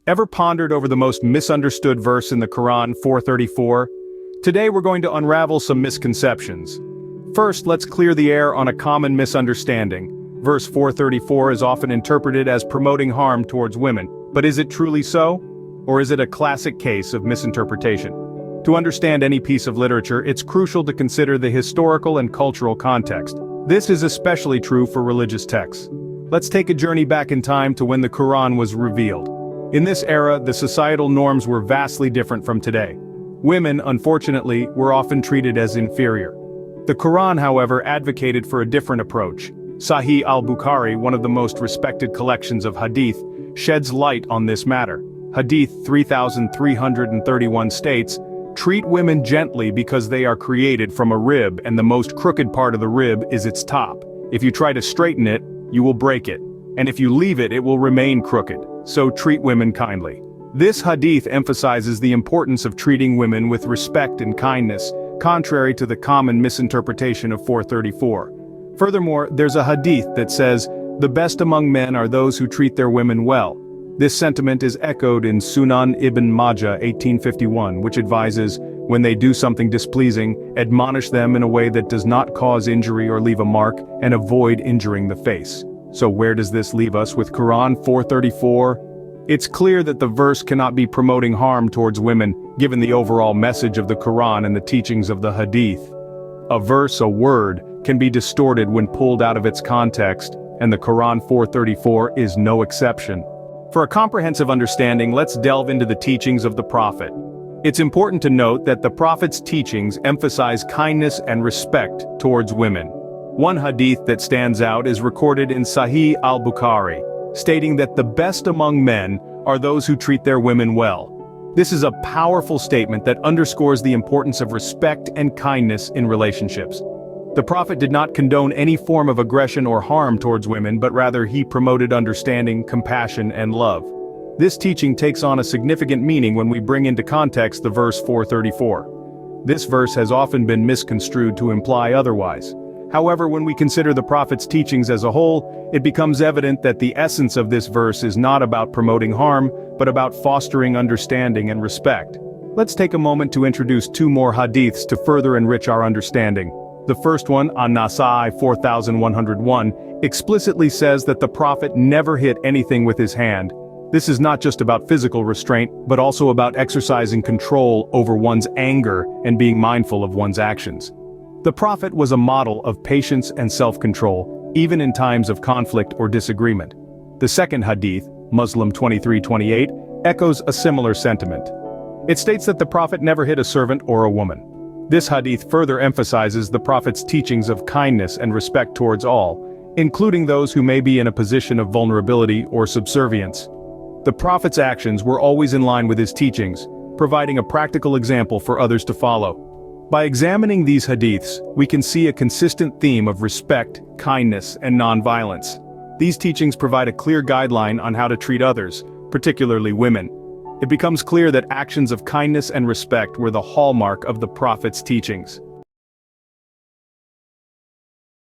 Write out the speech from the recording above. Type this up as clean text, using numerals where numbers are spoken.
Ever pondered over the most misunderstood verse in the Quran, 434? Today we're going to unravel some misconceptions. First, let's clear the air on a common misunderstanding. Verse 434 is often interpreted as promoting harm towards women, but is it truly so? Or is it a classic case of misinterpretation? To understand any piece of literature, it's crucial to consider the historical and cultural context. This is especially true for religious texts. Let's take a journey back in time to when the Quran was revealed. In this era, the societal norms were vastly different from today. Women, unfortunately, were often treated as inferior. The Quran, however, advocated for a different approach. Sahih al-Bukhari, one of the most respected collections of hadith, sheds light on this matter. Hadith 3331 states, "Treat women gently because they are created from a rib and the most crooked part of the rib is its top. If you try to straighten it, you will break it. And if you leave it, it will remain crooked. So treat women kindly." This hadith emphasizes the importance of treating women with respect and kindness, contrary to the common misinterpretation of 434. Furthermore, there's a hadith that says, "The best among men are those who treat their women well." This sentiment is echoed in Sunan ibn Majah 1851, which advises, when they do something displeasing, admonish them in a way that does not cause injury or leave a mark, and avoid injuring the face. So where does this leave us with Quran 434? It's clear that the verse cannot be promoting harm towards women, given the overall message of the Quran and the teachings of the Hadith. A verse, a word, can be distorted when pulled out of its context, and the Quran 434 is no exception. For a comprehensive understanding, let's delve into the teachings of the Prophet. It's important to note that the Prophet's teachings emphasize kindness and respect towards women. One hadith that stands out is recorded in Sahih al-Bukhari, stating that the best among men are those who treat their women well. This is a powerful statement that underscores the importance of respect and kindness in relationships. The Prophet did not condone any form of aggression or harm towards women, but rather he promoted understanding, compassion, and love. This teaching takes on a significant meaning when we bring into context the verse 434. This verse has often been misconstrued to imply otherwise. However, when we consider the Prophet's teachings as a whole, it becomes evident that the essence of this verse is not about promoting harm, but about fostering understanding and respect. Let's take a moment to introduce two more hadiths to further enrich our understanding. The first one, An-Nasa'i 4101, explicitly says that the Prophet never hit anything with his hand. This is not just about physical restraint, but also about exercising control over one's anger and being mindful of one's actions. The Prophet was a model of patience and self-control, even in times of conflict or disagreement. The second hadith, Muslim 2328, echoes a similar sentiment. It states that the Prophet never hit a servant or a woman. This hadith further emphasizes the Prophet's teachings of kindness and respect towards all, including those who may be in a position of vulnerability or subservience. The Prophet's actions were always in line with his teachings, providing a practical example for others to follow. By examining these hadiths, we can see a consistent theme of respect, kindness, and nonviolence. These teachings provide a clear guideline on how to treat others, particularly women. It becomes clear that actions of kindness and respect were the hallmark of the Prophet's teachings.